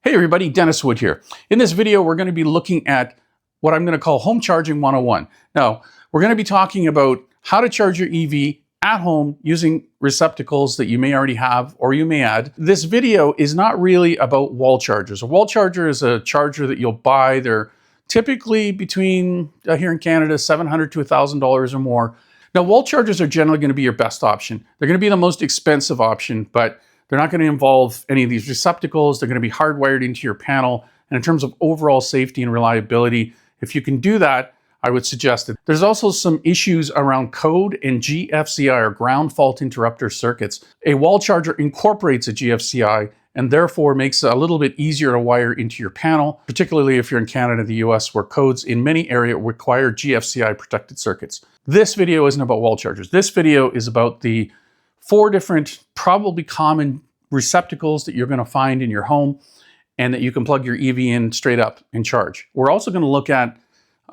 Hey everybody, Dennis Wood here. In this video, we're going to be looking at what I'm going to call Home Charging 101. Now, we're going to be talking about how to charge your EV at home using receptacles that you may already have or you may add. This video is not really about wall chargers. A wall charger is a charger that you'll buy. They're typically between, here in Canada, $700 to $1,000 or more. Now, wall chargers are generally going to be your best option. They're going to be the most expensive option, but they're not going to involve any of these receptacles. They're going to be hardwired into your panel. And in terms of overall safety and reliability, if you can do that, I would suggest it. There's also some issues around code and GFCI, or ground fault interrupter circuits. A wall charger incorporates a GFCI and therefore makes it a little bit easier to wire into your panel, particularly if you're in Canada, the US, where codes in many areas require GFCI protected circuits. This video isn't about wall chargers. This video is about the 4 different, probably common receptacles that you're going to find in your home and that you can plug your EV in straight up and charge. We're also going to look at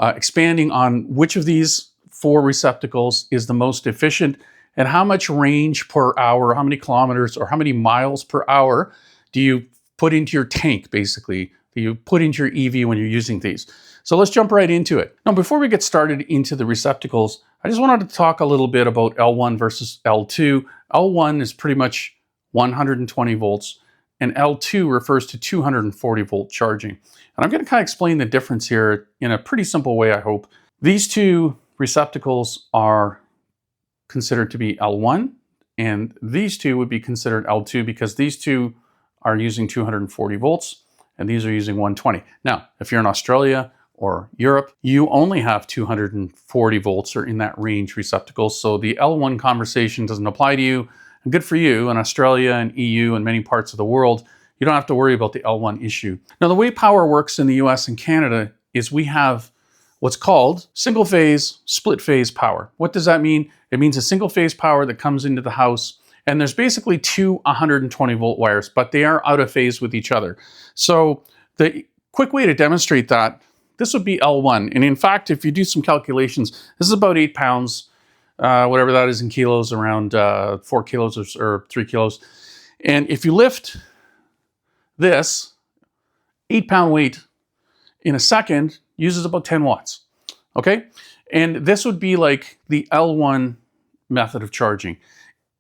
expanding on which of these 4 receptacles is the most efficient and how much range per hour, how many kilometers or how many miles per hour do you put into your tank, basically, that you put into your EV when you're using these. So let's jump right into it. Now, before we get started into the receptacles, I just wanted to talk a little bit about L1 versus L2. L1 is pretty much 120 volts, and L2 refers to 240 volt charging. And I'm going to kind of explain the difference here in a pretty simple way, I hope. These 2 receptacles are considered to be L1, and these 2 would be considered L2 because these 2 are using 240 volts, and these are using 120. Now, if you're in Australia or Europe, you only have 240 volts or in that range receptacles. So the L1 conversation doesn't apply to you. And good for you in Australia and EU and many parts of the world. You don't have to worry about the L1 issue. Now, the way power works in the US and Canada is we have what's called single phase, split phase power. What does that mean? It means a single phase power that comes into the house, and there's basically 2 120 volt wires, but they are out of phase with each other. So the quick way to demonstrate that, this would be L1. And in fact, if you do some calculations, this is about 8 pounds, whatever that is in kilos, around 4 kilos or 3 kilos. And if you lift this 8-pound weight in a second, uses about 10 watts, okay? And this would be like the L1 method of charging.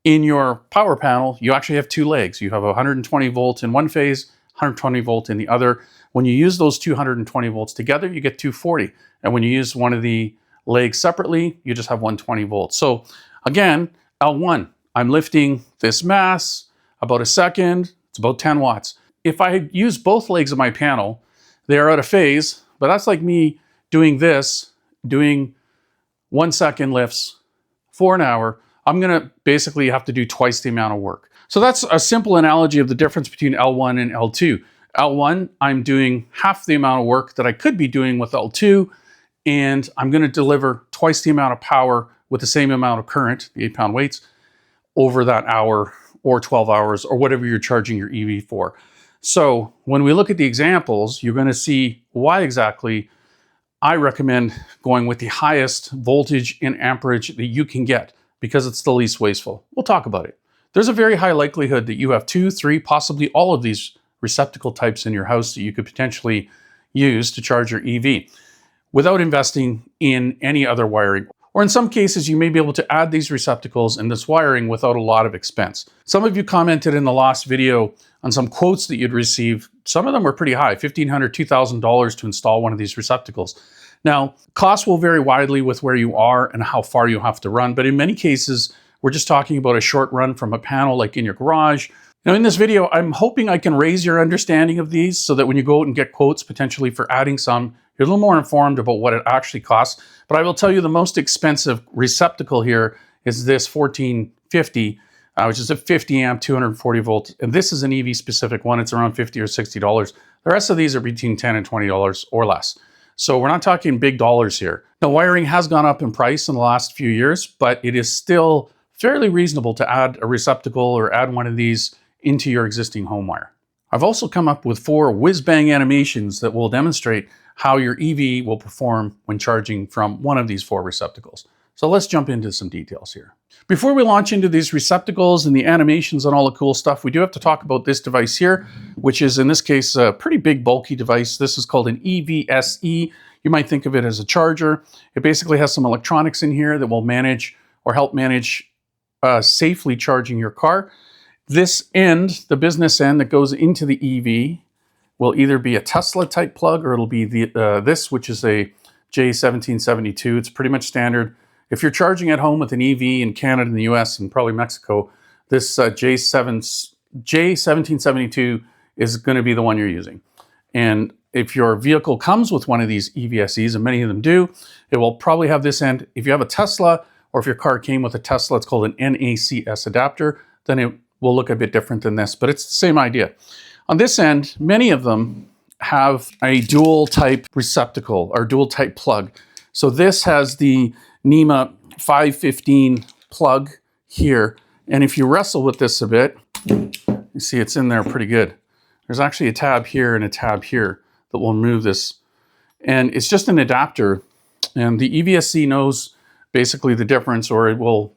In your power panel, you actually have 2 legs. You have 120 volts in one phase, 120 volt in the other. When you use those 220 volts together, you get 240. And when you use one of the legs separately, you just have 120 volts. So again, L1, I'm lifting this mass about a second, it's about 10 watts. If I use both legs of my panel, they are out of phase, but that's like me doing this, doing 1 second lifts for an hour. I'm gonna basically have to do twice the amount of work. So that's a simple analogy of the difference between L1 and L2. L1, I'm doing half the amount of work that I could be doing with L2, and I'm gonna deliver twice the amount of power with the same amount of current, the 8-pound weights, over that hour or 12 hours or whatever you're charging your EV for. So when we look at the examples, you're gonna see why exactly I recommend going with the highest voltage and amperage that you can get, because it's the least wasteful. We'll talk about it. There's a very high likelihood that you have 2, 3, possibly all of these receptacle types in your house that you could potentially use to charge your EV without investing in any other wiring. Or in some cases, you may be able to add these receptacles and this wiring without a lot of expense. Some of you commented in the last video on some quotes that you'd receive. Some of them were pretty high, $1,500, $2,000 to install one of these receptacles. Now, costs will vary widely with where you are and how far you have to run, but in many cases, we're just talking about a short run from a panel like in your garage. Now, in this video, I'm hoping I can raise your understanding of these so that when you go out and get quotes potentially for adding some, you're a little more informed about what it actually costs. But I will tell you the most expensive receptacle here is this 1450, which is a 50 amp, 240 volt. And this is an EV specific one. It's around $50 or $60. The rest of these are between $10 and $20 or less. So we're not talking big dollars here. Now, wiring has gone up in price in the last few years, but it is still fairly reasonable to add a receptacle or add one of these into your existing home wire. I've also come up with 4 whiz-bang animations that will demonstrate how your EV will perform when charging from one of these 4 receptacles. So let's jump into some details here. Before we launch into these receptacles and the animations and all the cool stuff, we do have to talk about this device here, which is in this case a pretty big bulky device. This is called an EVSE. You might think of it as a charger. It basically has some electronics in here that will manage or help manage safely charging your car. This end, the business end that goes into the EV, will either be a Tesla type plug or it'll be this, which is a J1772. It's pretty much standard. If you're charging at home with an EV in Canada and the US and probably Mexico, this J1772 is going to be the one you're using. And if your vehicle comes with one of these EVSEs, and many of them do, it will probably have this end. If you have a Tesla, or if your car came with a Tesla, it's called an NACS adapter, then it will look a bit different than this, but it's the same idea. On this end, many of them have a dual type receptacle or dual type plug. So this has the NEMA 515 plug here. And if you wrestle with this a bit, you see it's in there pretty good. There's actually a tab here and a tab here that will remove this. And it's just an adapter. And the EVSE knows basically the difference, or it will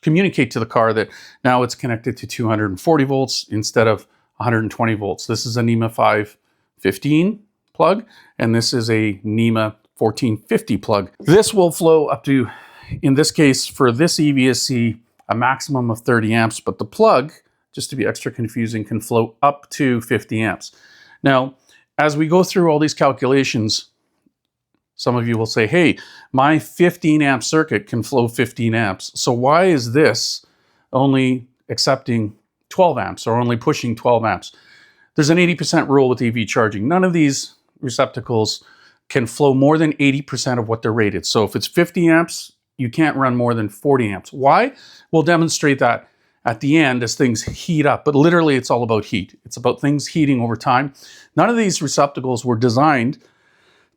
communicate to the car that now it's connected to 240 volts instead of 120 volts. This is a NEMA 515 plug, and this is a NEMA 1450 plug. This will flow up to, in this case, for this EVSE, a maximum of 30 amps, but the plug, just to be extra confusing, can flow up to 50 amps. Now, as we go through all these calculations, some of you will say, hey, my 15 amp circuit can flow 15 amps. So why is this only accepting 12 amps or only pushing 12 amps? There's an 80% rule with EV charging. None of these receptacles can flow more than 80% of what they're rated. So if it's 50 amps, you can't run more than 40 amps. Why? We'll demonstrate that at the end as things heat up, but literally it's all about heat. It's about things heating over time. None of these receptacles were designed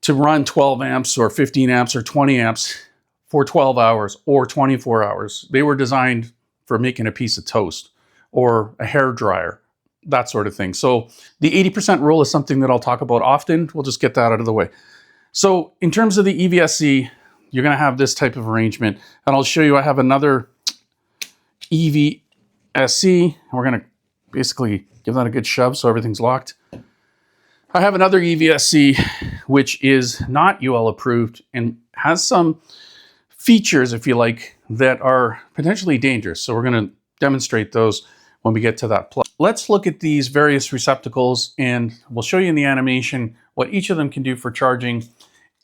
to run 12 amps or 15 amps or 20 amps for 12 hours or 24 hours. They were designed for making a piece of toast or a hair dryer, that sort of thing. So the 80% rule is something that I'll talk about often. We'll just get that out of the way. So in terms of the EVSE, you're going to have this type of arrangement. And I'll show you, I have another EVSE. We're going to basically give that a good shove so everything's locked. I have another EVSE, which is not UL approved and has some features, if you like, that are potentially dangerous. So we're going to demonstrate those when we get to that plug. Let's look at these various receptacles and we'll show you in the animation what each of them can do for charging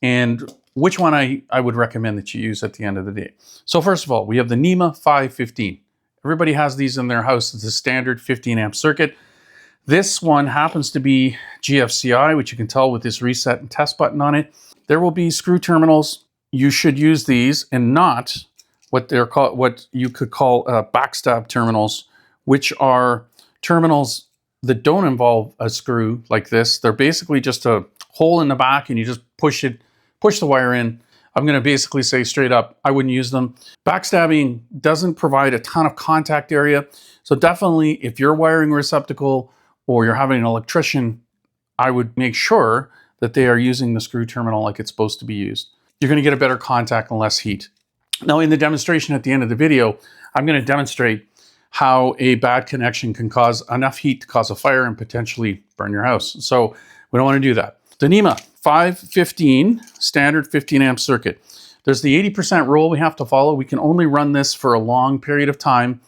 and which one I would recommend that you use at the end of the day. So first of all, we have the NEMA 515. Everybody has these in their house. It's a standard 15 amp circuit. This one happens to be GFCI, which you can tell with this reset and test button on it. There will be screw terminals. You should use these and not what they're called, what you could call backstab terminals, which are terminals that don't involve a screw like this. They're basically just a hole in the back and you just push the wire in. I'm going to basically say straight up, I wouldn't use them. Backstabbing doesn't provide a ton of contact area. So definitely if you're wiring a receptacle or you're having an electrician, I would make sure that they are using the screw terminal like it's supposed to be used. You're going to get a better contact and less heat. Now in the demonstration at the end of the video, I'm going to demonstrate how a bad connection can cause enough heat to cause a fire and potentially burn your house. So we don't want to do that. The NEMA 515 standard 15 amp circuit. There's the 80% rule we have to follow. We can only run this for a long period of time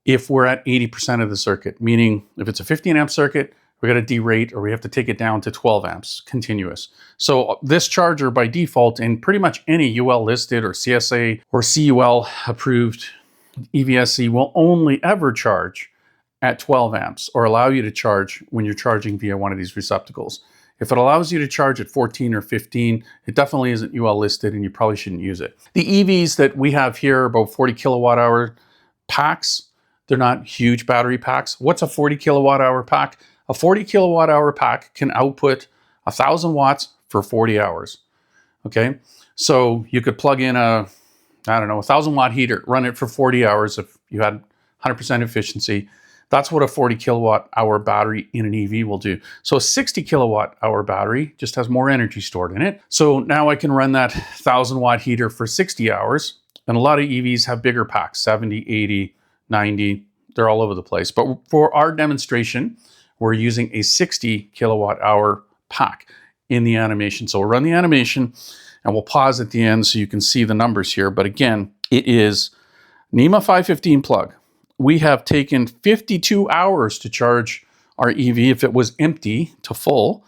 if we're at 80% of the circuit, meaning if it's a 15 amp circuit, we got to derate or we have to take it down to 12 amps continuous. So this charger by default in pretty much any UL listed or CSA or CUL approved EVSE will only ever charge at 12 amps or allow you to charge when you're charging via one of these receptacles. If it allows you to charge at 14 or 15, it definitely isn't UL listed and you probably shouldn't use it. The EVs that we have here are about 40 kilowatt hour packs. They're not huge battery packs. What's a 40 kilowatt hour pack? A 40 kilowatt hour pack can output 1,000 watts for 40 hours. Okay, so you could plug in a, I don't know, 1,000 watt heater, run it for 40 hours if you had 100% efficiency. That's what a 40 kilowatt hour battery in an EV will do. So a 60 kilowatt hour battery just has more energy stored in it. So now I can run that 1,000 watt heater for 60 hours And a lot of EVs have bigger packs, 70, 80, 90. They're all over the place. But for our demonstration, we're using a 60 kilowatt hour pack in the animation. So we'll run the animation and we'll pause at the end so you can see the numbers here. But again, it is NEMA 515 plug. We have taken 52 hours to charge our EV if it was empty to full,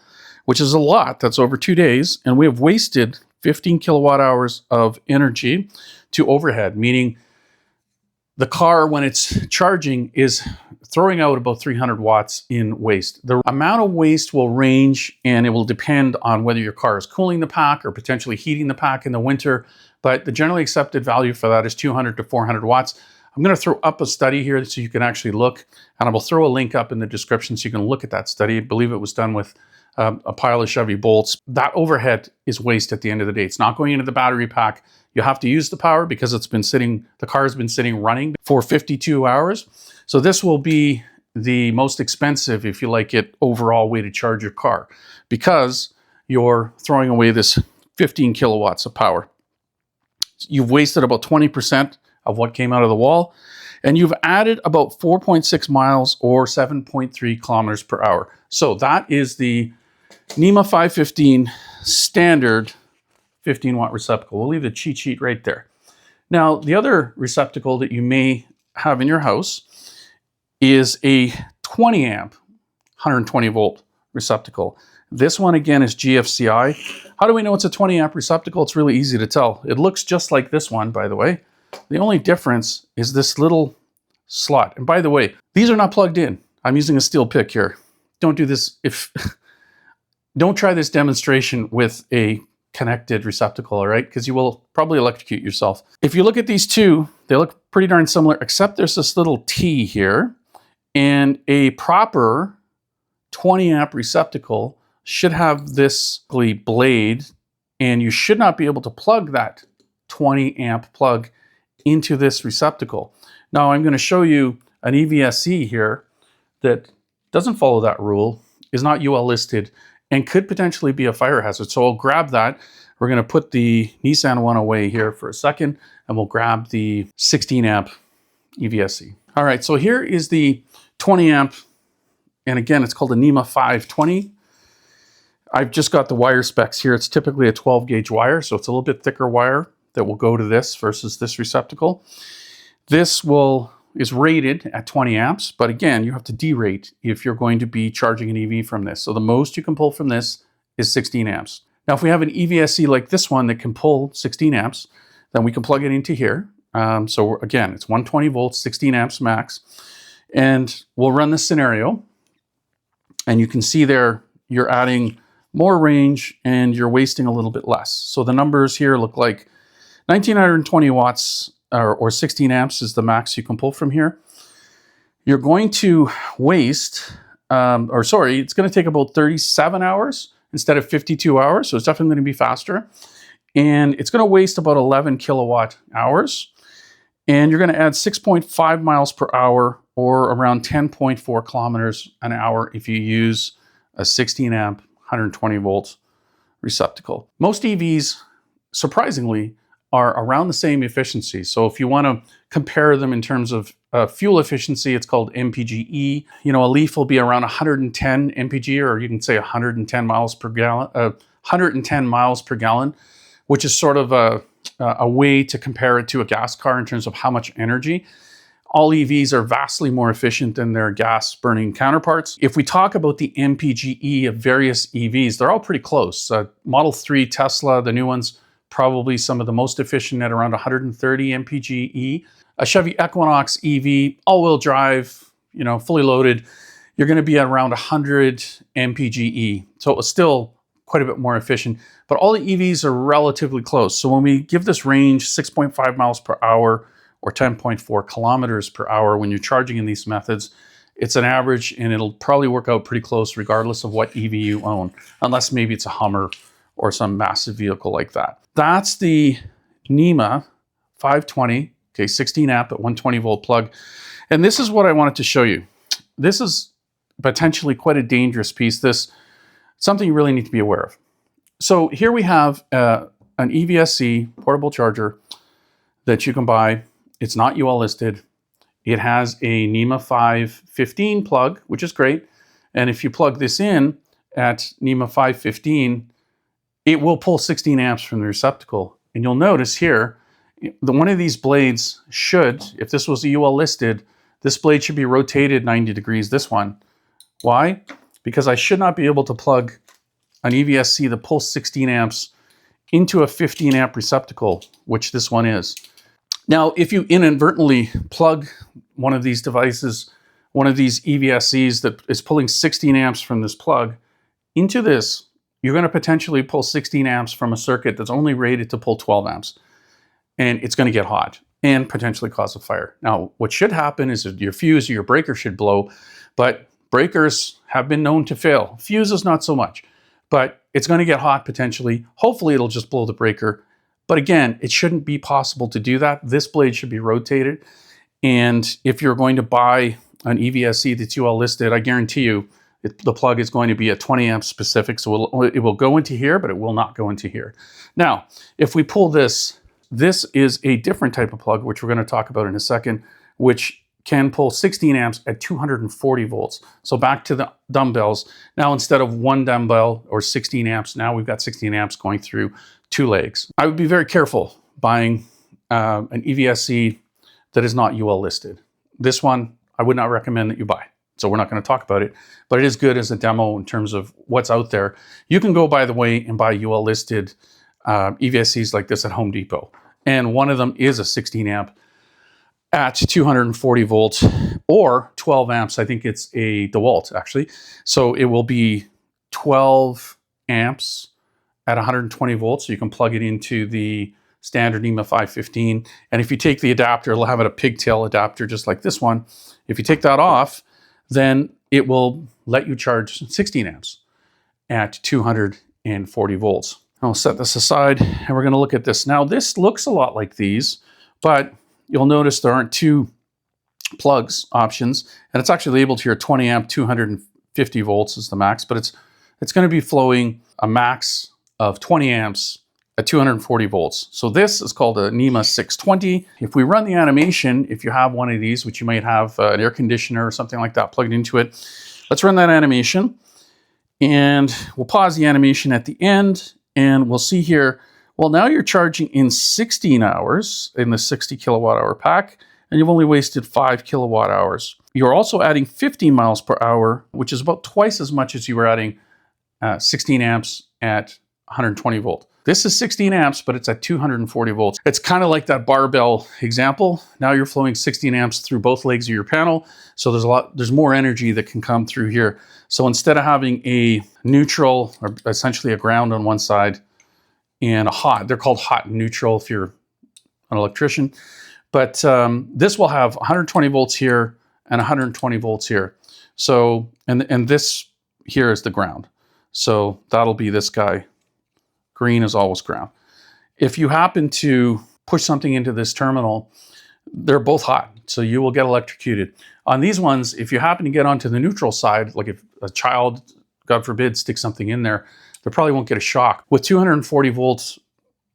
which is a lot. That's over 2 days. And we have wasted 15 kilowatt hours of energy to overhead, meaning the car, when it's charging, is throwing out about 300 watts in waste. The amount of waste will range, and it will depend on whether your car is cooling the pack or potentially heating the pack in the winter. But the generally accepted value for that is 200 to 400 watts. I'm going to throw up a study here so you can actually look, and I will throw a link up in the description so you can look at that study. I believe it was done with a pile of Chevy bolts. That overhead is waste at the end of the day. It's not going into the battery pack. You have to use the power because it's been sitting, the car has been sitting running for 52 hours. So this will be the most expensive, if you like it, overall way to charge your car because you're throwing away this 15 kilowatts of power. You've wasted about 20% of what came out of the wall, and you've added about 4.6 miles or 7.3 kilometers per hour. So that is the NEMA 515 standard 15 watt receptacle. We'll leave the cheat sheet right there. Now, the other receptacle that you may have in your house is a 20 amp, 120 volt receptacle. This one again is GFCI. How do we know it's a 20 amp receptacle? It's really easy to tell. It looks just like this one, by the way. The only difference is this little slot. And by the way, these are not plugged in. I'm using a steel pick here. Don't do this don't try this demonstration with a connected receptacle, all right? Because you will probably electrocute yourself. If you look at these two, they look pretty darn similar, except there's this little T here, and a proper 20 amp receptacle should have this blade, and you should not be able to plug that 20 amp plug into this receptacle. Now I'm going to show you an EVSE here that doesn't follow that rule, is not UL listed, and could potentially be a fire hazard. So I'll grab that. We're going to put the Nissan one away here for a second, and we'll grab the 16 amp EVSE. All right, so here is the 20 amp, and again, it's called a NEMA 520. I've just got the wire specs here. It's typically a 12 gauge wire, so it's a little bit thicker wire that will go to this versus this receptacle. This is rated at 20 amps, but again, you have to derate if you're going to be charging an EV from this. So the most you can pull from this is 16 amps. Now, if we have an EVSE like this one that can pull 16 amps, then we can plug it into here. So again, it's 120 volts, 16 amps max. And we'll run this scenario. And you can see there, you're adding more range and you're wasting a little bit less. So the numbers here look like 1920 watts or 16 amps is the max you can pull from here. You're going to waste, it's going to take about 37 hours instead of 52 hours. So it's definitely going to be faster. And it's going to waste about 11 kilowatt hours. And you're going to add 6.5 miles per hour or around 10.4 kilometers an hour if you use a 16 amp, 120 volt receptacle. Most EVs, surprisingly, are around the same efficiency. So if you want to compare them in terms of fuel efficiency, it's called MPGe. You know, a Leaf will be around 110 MPG, or you can say 110 miles per gallon, 110 miles per gallon, which is sort of a way to compare it to a gas car in terms of how much energy. All EVs are vastly more efficient than their gas-burning counterparts. If we talk about the MPGe of various EVs, they're all pretty close. Model 3 Tesla, the new ones, probably some of the most efficient at around 130 MPGe. A Chevy Equinox EV, all-wheel drive, you know, fully loaded, you're going to be at around 100 MPGe. So it's still quite a bit more efficient, but all the EVs are relatively close. So when we give this range 6.5 miles per hour or 10.4 kilometers per hour when you're charging in these methods, it's an average and it'll probably work out pretty close regardless of what EV you own, unless maybe it's a Hummer or some massive vehicle like that. That's the NEMA 520, okay, 16 amp at 120 volt plug. And this is what I wanted to show you. This is potentially quite a dangerous piece. This something you really need to be aware of. So here we have an EVSE portable charger that you can buy. It's not UL listed. It has a NEMA 515 plug, which is great. And if you plug this in at NEMA 515, it will pull 16 amps from the receptacle. And you'll notice here, one of these blades should, if this was a UL listed, this blade should be rotated 90 degrees, this one. Why? Because I should not be able to plug an EVSE that pulls 16 amps into a 15 amp receptacle, which this one is. Now, if you inadvertently plug one of these devices, one of these EVSEs that is pulling 16 amps from this plug into this, you're going to potentially pull 16 amps from a circuit that's only rated to pull 12 amps. And it's going to get hot and potentially cause a fire. Now, what should happen is that your fuse or your breaker should blow, but breakers have been known to fail. Fuses, not so much, but it's going to get hot potentially. Hopefully, it'll just blow the breaker. But again, it shouldn't be possible to do that. This blade should be rotated. And if you're going to buy an EVSE that's UL listed, I guarantee you the plug is going to be at 20 amps specific. So it will go into here, but it will not go into here. Now, if we pull this, this is a different type of plug, which we're going to talk about in a second, which can pull 16 amps at 240 volts. So back to the dumbbells. Now, instead of one dumbbell or 16 amps, now we've got 16 amps going through 2 legs. I would be very careful buying an EVSE that is not UL listed. This one, I would not recommend that you buy. So we're not going to talk about it, but it is good as a demo in terms of what's out there. You can go, by the way, and buy UL listed EVSEs like this at Home Depot. And one of them is a 16 amp at 240 volts or 12 amps. I think it's a DeWalt actually. So it will be 12 amps at 120 volts. So you can plug it into the standard NEMA 515. And if you take the adapter, it'll have a pigtail adapter just like this one. If you take that off, then it will let you charge 16 amps at 240 volts. I'll set this aside and we're going to look at this. Now, this looks a lot like these, but you'll notice there aren't 2 plugs options, and it's actually labeled here 20 amp, 250 volts is the max, but it's going to be flowing a max of 20 amps at 240 volts. So this is called a NEMA 620. If we run the animation, if you have one of these, which you might have an air conditioner or something like that plugged into it, let's run that animation. And we'll pause the animation at the end, and we'll see here, well, now you're charging in 16 hours in the 60 kilowatt hour pack, and you've only wasted 5 kilowatt hours. You're also adding 15 miles per hour, which is about twice as much as you were adding 16 amps at 120 volt. This is 16 amps, but it's at 240 volts. It's kind of like that barbell example. Now you're flowing 16 amps through both legs of your panel. So there's more energy that can come through here. So instead of having a neutral or essentially a ground on one side and a hot, they're called hot and neutral if you're an electrician. But this will have 120 volts here and 120 volts here. So, and this here is the ground. So that'll be this guy. Green is always ground. If you happen to push something into this terminal, they're both hot, so you will get electrocuted. On these ones, if you happen to get onto the neutral side, like if a child, God forbid, sticks something in there, they probably won't get a shock. With 240 volts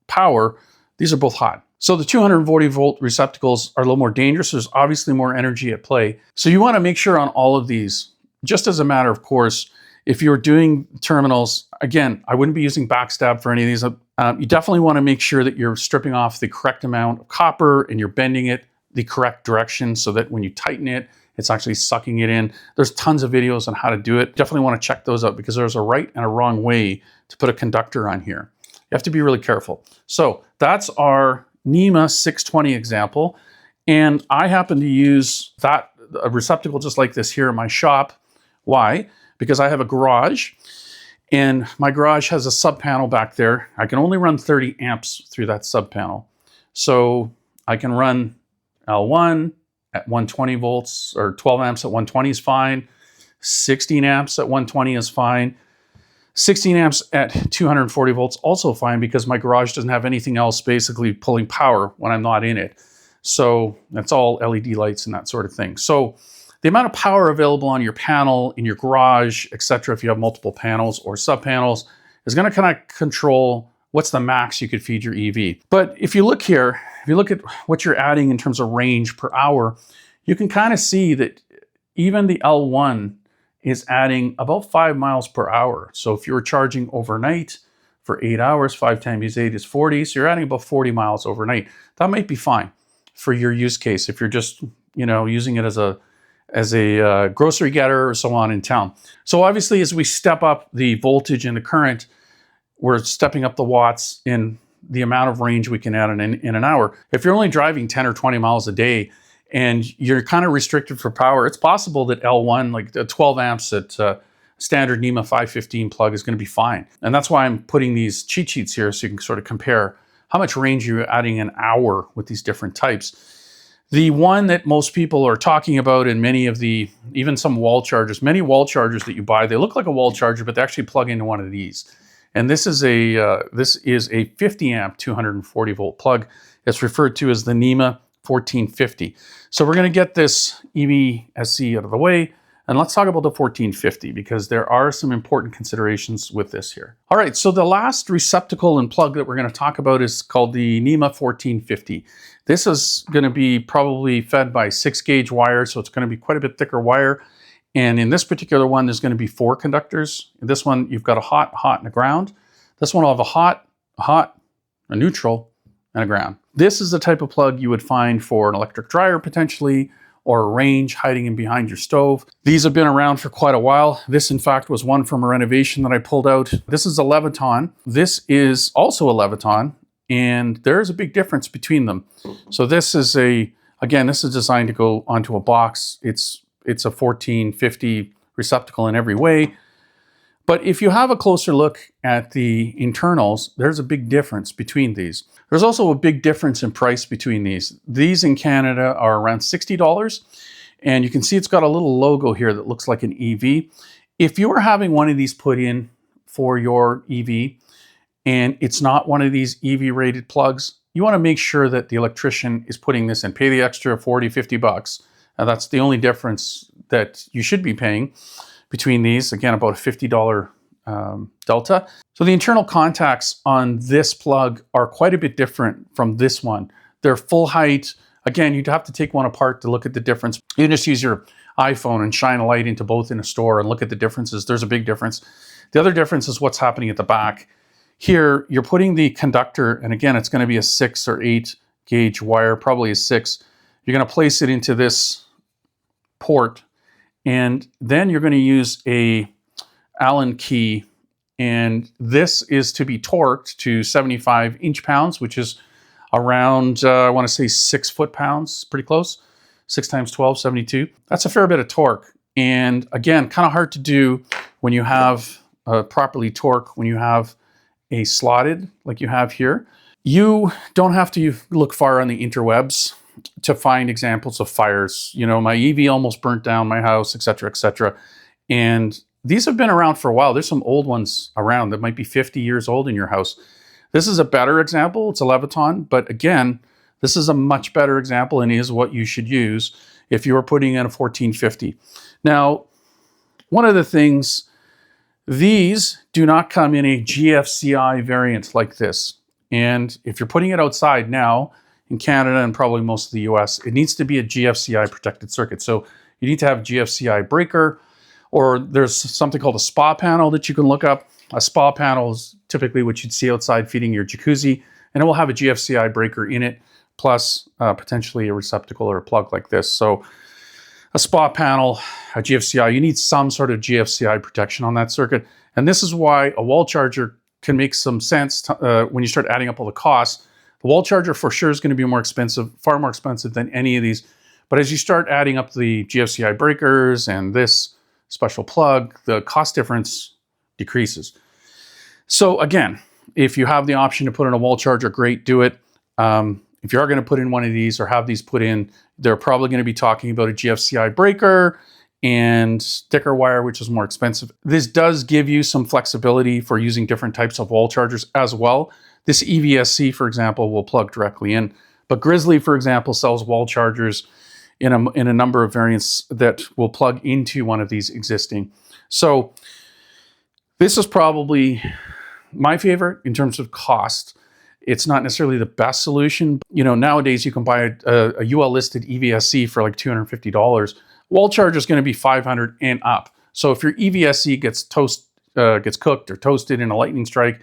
power, these are both hot. So the 240 volt receptacles are a little more dangerous. There's obviously more energy at play. So you want to make sure on all of these, just as a matter of course, if you're doing terminals, again, I wouldn't be using backstab for any of these. You definitely want to make sure that you're stripping off the correct amount of copper and you're bending it the correct direction so that when you tighten it, it's actually sucking it in. There's tons of videos on how to do it. Definitely want to check those out because there's a right and a wrong way to put a conductor on here. You have to be really careful. So that's our NEMA 620 example. And I happen to use a receptacle just like this here in my shop. Why? Because I have a garage and my garage has a sub panel back there. I can only run 30 amps through that sub panel. So I can run L1 at 120 volts or 12 amps at 120 is fine. 16 amps at 120 is fine. 16 amps at 240 volts also fine because my garage doesn't have anything else basically pulling power when I'm not in it. So that's all LED lights and that sort of thing. So the amount of power available on your panel, in your garage, etc., if you have multiple panels or sub-panels, is going to kind of control what's the max you could feed your EV. But if you look here, if you look at what you're adding in terms of range per hour, you can kind of see that even the L1 is adding about 5 miles per hour. So if you were charging overnight for 8 hours, 5 times 8 is 40. So you're adding about 40 miles overnight. That might be fine for your use case if you're just, using it as a grocery getter or so on in town. So obviously, as we step up the voltage and the current, we're stepping up the watts in the amount of range we can add in an hour. If you're only driving 10 or 20 miles a day and you're kind of restricted for power, it's possible that L1, like the 12 amps at standard NEMA 515 plug, is going to be fine. And that's why I'm putting these cheat sheets here so you can sort of compare how much range you're adding an hour with these different types. The one that most people are talking about, and even some wall chargers, many wall chargers that you buy, they look like a wall charger, but they actually plug into one of these. And this is a 50 amp 240 volt plug. It's referred to as the NEMA 1450. So we're going to get this EVSE out of the way, and let's talk about the 1450 because there are some important considerations with this here. All right, so the last receptacle and plug that we're going to talk about is called the NEMA 1450. This is going to be probably fed by 6-gauge wire, so it's going to be quite a bit thicker wire. And in this particular one, there's going to be 4 conductors. In this one, you've got a hot, and a ground. This one will have a hot, a neutral, and a ground. This is the type of plug you would find for an electric dryer potentially, or a range hiding in behind your stove. These have been around for quite a while. This, in fact, was one from a renovation that I pulled out. This is a Leviton. This is also a Leviton, and there's a big difference between them. So this is this is designed to go onto a box. It's a 1450 receptacle in every way. But if you have a closer look at the internals, there's a big difference between these. There's also a big difference in price between these. These in Canada are around $60, and you can see it's got a little logo here that looks like an EV. If you are having one of these put in for your EV, and it's not one of these EV rated plugs, you want to make sure that the electrician is putting this in. Pay the extra 40, 50 bucks. That's the only difference that you should be paying between these. Again, about a $50 delta. So the internal contacts on this plug are quite a bit different from this one. They're full height. Again, you'd have to take one apart to look at the difference. You can just use your iPhone and shine a light into both in a store and look at the differences. There's a big difference. The other difference is what's happening at the back. Here, you're putting the conductor, and again, it's going to be a 6 or 8 gauge wire, probably a 6. You're going to place it into this port, and then you're going to use a Allen key, and this is to be torqued to 75 inch-pounds, which is around, I want to say 6 foot-pounds, pretty close. 6 times 12, 72. That's a fair bit of torque. And again, kind of hard to do when you have properly torque, when you have a slotted like you have here. You don't have to look far on the interwebs to find examples of fires. You know, my EV almost burnt down my house, etc., etc. And these have been around for a while. There's some old ones around that might be 50 years old in your house. This is a better example. It's a Leviton, but again, this is a much better example and is what you should use if you are putting in a 1450. Now, one of the things, these do not come in a GFCI variant like this. And if you're putting it outside now, in Canada and probably most of the US, it needs to be a GFCI protected circuit. So you need to have GFCI breaker, or there's something called a spa panel that you can look up. A spa panel is typically what you'd see outside feeding your jacuzzi, and it will have a GFCI breaker in it, plus potentially a receptacle or a plug like this. So a spa panel, a GFCI, you need some sort of GFCI protection on that circuit. And this is why a wall charger can make some sense when you start adding up all the costs. The wall charger for sure is going to be more expensive, far more expensive than any of these. But as you start adding up the GFCI breakers and this special plug, the cost difference decreases. So again, if you have the option to put in a wall charger, great, do it. If you are going to put in one of these or have these put in, they're probably going to be talking about a GFCI breaker and thicker wire, which is more expensive. This does give you some flexibility for using different types of wall chargers as well. This EVSE, for example, will plug directly in. But Grizzly, for example, sells wall chargers in a number of variants that will plug into one of these existing. So this is probably my favorite in terms of cost. It's not necessarily the best solution. You know, nowadays you can buy a UL listed EVSE for like $250. Wall charger is going to be $500 and up. So if your EVSE gets cooked or toasted in a lightning strike,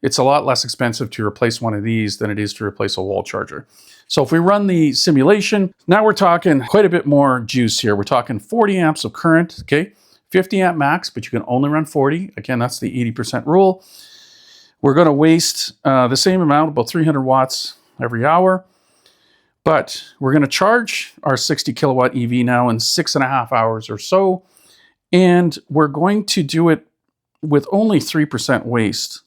it's a lot less expensive to replace one of these than it is to replace a wall charger. So if we run the simulation, now we're talking quite a bit more juice here. We're talking 40 amps of current, okay? 50 amp max, but you can only run 40. Again, that's the 80% rule. We're going to waste the same amount, about 300 watts every hour. But we're going to charge our 60 kilowatt EV now in 6.5 hours or so. And we're going to do it with only 3% waste.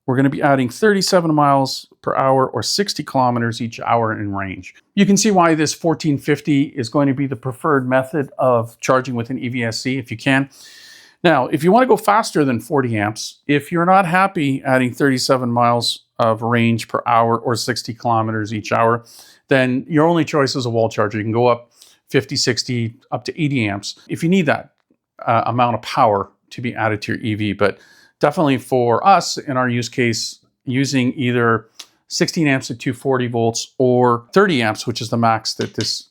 We're going to be adding 37 miles per hour or 60 kilometers each hour in range. You can see why this 1450 is going to be the preferred method of charging with an EVSE if you can. Now, if you want to go faster than 40 amps, if you're not happy adding 37 miles of range per hour or 60 kilometers each hour, then your only choice is a wall charger. You can go up 50, 60, up to 80 amps if you need that amount of power to be added to your EV. But definitely for us, in our use case, using either 16 amps at 240 volts or 30 amps, which is the max that this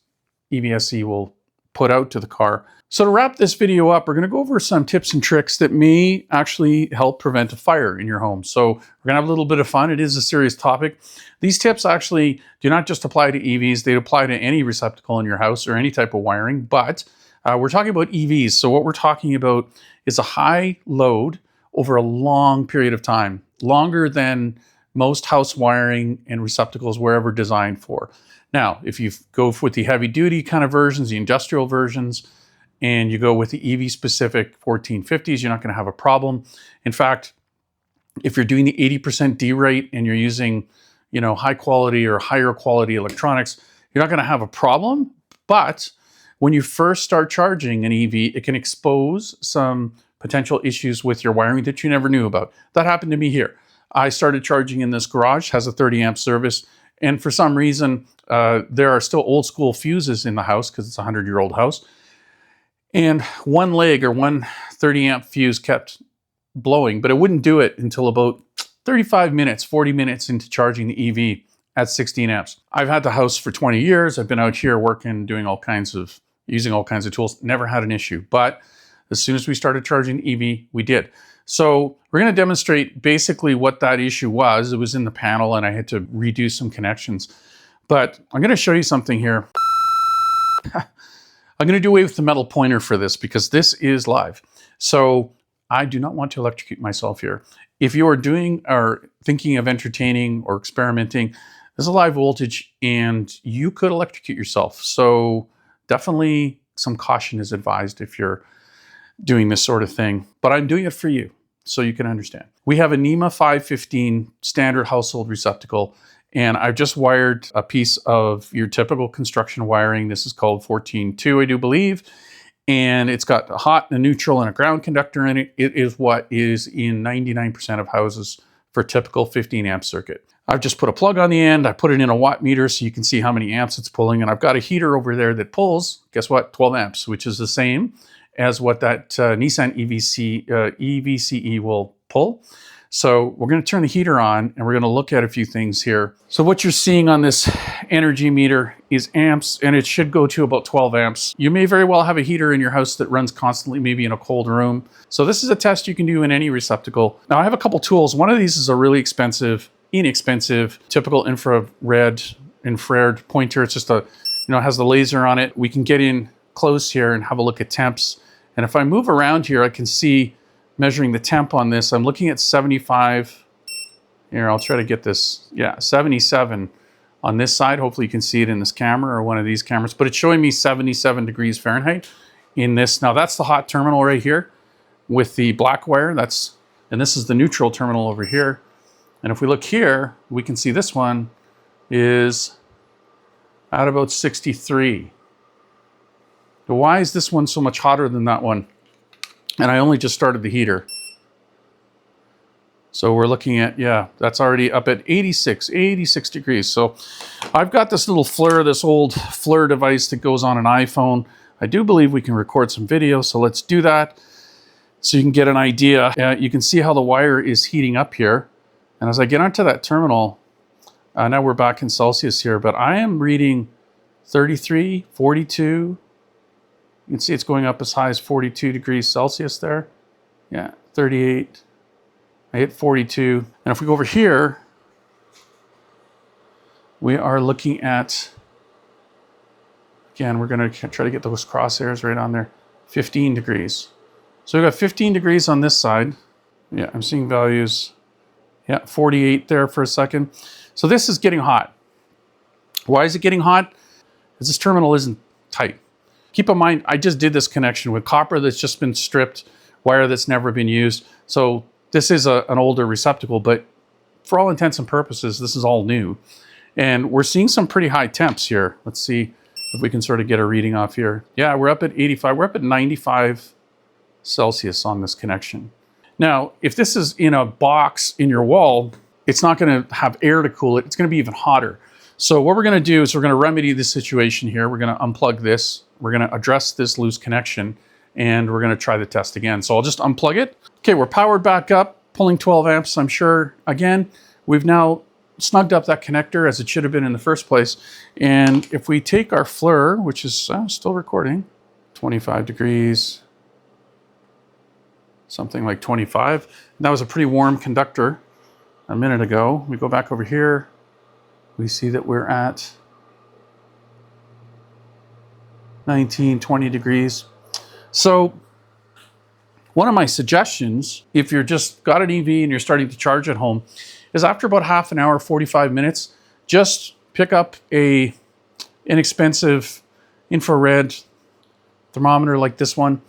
EVSE will put out to the car. So to wrap this video up, we're going to go over some tips and tricks that may actually help prevent a fire in your home. So we're going to have a little bit of fun. It is a serious topic. These tips actually do not just apply to EVs. They apply to any receptacle in your house or any type of wiring, but we're talking about EVs. So what we're talking about is a high load over a long period of time, longer than most house wiring and receptacles were ever designed for. Now, if you go with the heavy duty kind of versions, the industrial versions, and you go with the EV specific 1450s, you're not going to have a problem. In fact, if you're doing the 80% D rate and you're using, you know, high quality or higher quality electronics, you're not going to have a problem. But when you first start charging an EV, it can expose some potential issues with your wiring that you never knew about. That happened to me here. I started charging in this garage, has a 30 amp service. And for some reason, there are still old school fuses in the house because it's a 100-year-old house. And one leg or one 30 amp fuse kept blowing, but it wouldn't do it until about 35 minutes, 40 minutes into charging the EV at 16 amps. I've had the house for 20 years. I've been out here working, doing using all kinds of tools, never had an issue. But as soon as we started charging the EV, we did. So we're going to demonstrate basically what that issue was. It was in the panel and I had to redo some connections. But I'm going to show you something here. I'm going to do away with the metal pointer for this because this is live. So I do not want to electrocute myself here. If you are doing or thinking of entertaining or experimenting, there's a live voltage and you could electrocute yourself. So definitely some caution is advised if you're doing this sort of thing, but I'm doing it for you so you can understand. We have a NEMA 515 standard household receptacle, and I've just wired a piece of your typical construction wiring. This is called 14.2, I do believe, and it's got a hot, a neutral, and a ground conductor in it. It is what is in 99% of houses for a typical 15 amp circuit. I've just put a plug on the end. I put it in a watt meter so you can see how many amps it's pulling, and I've got a heater over there that pulls, guess what, 12 amps, which is the same as what that Nissan EVSE will pull. So we're going to turn the heater on and we're going to look at a few things here. So what you're seeing on this energy meter is amps, and it should go to about 12 amps. You may very well have a heater in your house that runs constantly, maybe in a cold room. So this is a test you can do in any receptacle. Now I have a couple tools. One of these is a really inexpensive, typical infrared pointer. It's just has the laser on it. We can get in close here and have a look at temps. And if I move around here, I can see measuring the temp on this. I'm looking at 75. Here, I'll try to get this. Yeah, 77 on this side. Hopefully you can see it in this camera or one of these cameras, but it's showing me 77 degrees Fahrenheit in this. Now that's the hot terminal right here with the black wire. And this is the neutral terminal over here. And if we look here, we can see this one is at about 63. But why is this one so much hotter than that one? And I only just started the heater. So we're looking at, yeah, that's already up at 86 degrees. So I've got this little FLIR, this old FLIR device that goes on an iPhone. I do believe we can record some video, so let's do that so you can get an idea. You can see how the wire is heating up here. And as I get onto that terminal, Now we're back in Celsius here, but I am reading 33, 42. You can see it's going up as high as 42 degrees Celsius there. Yeah, 38. I hit 42. And if we go over here, we are looking at, again, we're going to try to get those crosshairs right on there, 15 degrees. So we've got 15 degrees on this side. Yeah, I'm seeing values, yeah, 48 there for a second. So this is getting hot. Why is it getting hot? Because this terminal isn't tight. Keep in mind, I just did this connection with copper that's just been stripped, wire that's never been used. So this is an older receptacle, but for all intents and purposes, this is all new. And we're seeing some pretty high temps here. Let's see if we can sort of get a reading off here. Yeah, we're up at 85. We're up at 95 Celsius on this connection. Now, if this is in a box in your wall, it's not going to have air to cool it. It's going to be even hotter. So what we're going to do is we're going to remedy this situation here. We're going to unplug this. We're going to address this loose connection, and we're going to try the test again. So I'll just unplug it. Okay, we're powered back up, pulling 12 amps, I'm sure. Again, we've now snugged up that connector as it should have been in the first place. And if we take our FLIR, which is still recording, 25 degrees, something like 25. And that was a pretty warm conductor a minute ago. We go back over here. We see that we're at 19, 20 degrees. So one of my suggestions, if you're just got an EV and you're starting to charge at home, is after about half an hour, 45 minutes, just pick up a inexpensive infrared thermometer like this one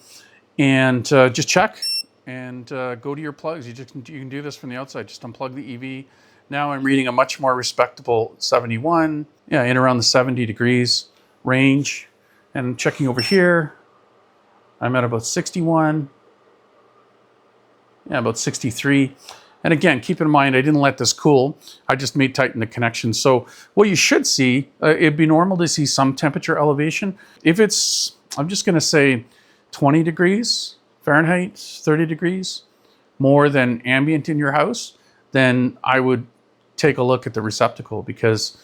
and just check and go to your plugs. You can do this from the outside. Just unplug the EV. Now I'm reading a much more respectable 71, yeah, in around the 70 degrees range. And checking over here, I'm at about 61, yeah, about 63. And again, keep in mind, I didn't let this cool. I just made tighten the connection. So what you should see, it'd be normal to see some temperature elevation. If it's, I'm just gonna say 20 degrees Fahrenheit, 30 degrees, more than ambient in your house, then I would take a look at the receptacle, because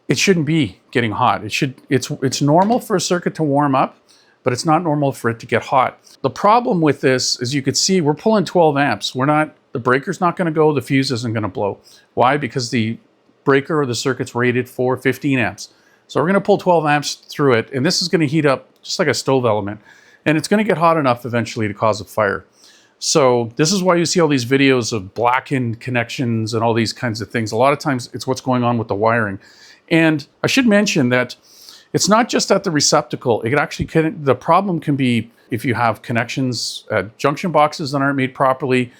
it shouldn't be getting hot. It's normal for a circuit to warm up, but it's not normal for it to get hot. The problem with this, as you could see, we're pulling 12 amps. The breaker's not gonna go, the fuse isn't gonna blow. Why? Because the breaker or the circuit's rated for 15 amps. So we're gonna pull 12 amps through it, and this is gonna heat up just like a stove element. And it's gonna get hot enough eventually to cause a fire. So this is why you see all these videos of blackened connections and all these kinds of things. A lot of times it's what's going on with the wiring. And I should mention that it's not just at the receptacle. It actually the problem can be if you have connections, junction boxes that aren't made properly.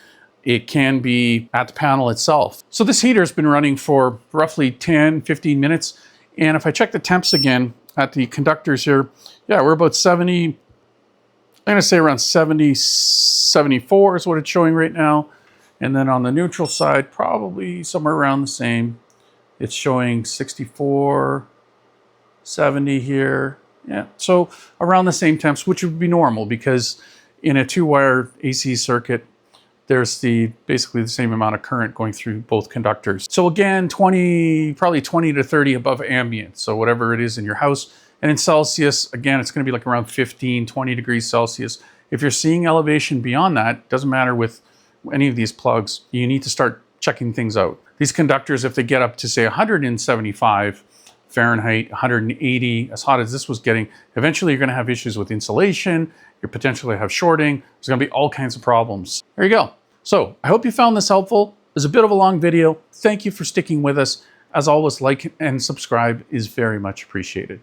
It can be at the panel itself. So this heater has been running for roughly 10, 15 minutes. And if I check the temps again at the conductors here, yeah, we're about 70, I'm gonna say around 70, 74 is what it's showing right now. And then on the neutral side, probably somewhere around the same. It's showing 64, 70 here. Yeah, so around the same temps, which would be normal because in a 2-wire AC circuit, there's basically the same amount of current going through both conductors. So again, probably 20 to 30 above ambient. So whatever it is in your house. And in Celsius, again, it's gonna be like around 15, 20 degrees Celsius. If you're seeing elevation beyond that, doesn't matter with any of these plugs, you need to start checking things out. These conductors, if they get up to say 175 Fahrenheit, 180, as hot as this was getting, eventually you're gonna have issues with insulation, you potentially have shorting, there's gonna be all kinds of problems. There you go. So I hope you found this helpful. It's a bit of a long video. Thank you for sticking with us. As always, like and subscribe is very much appreciated.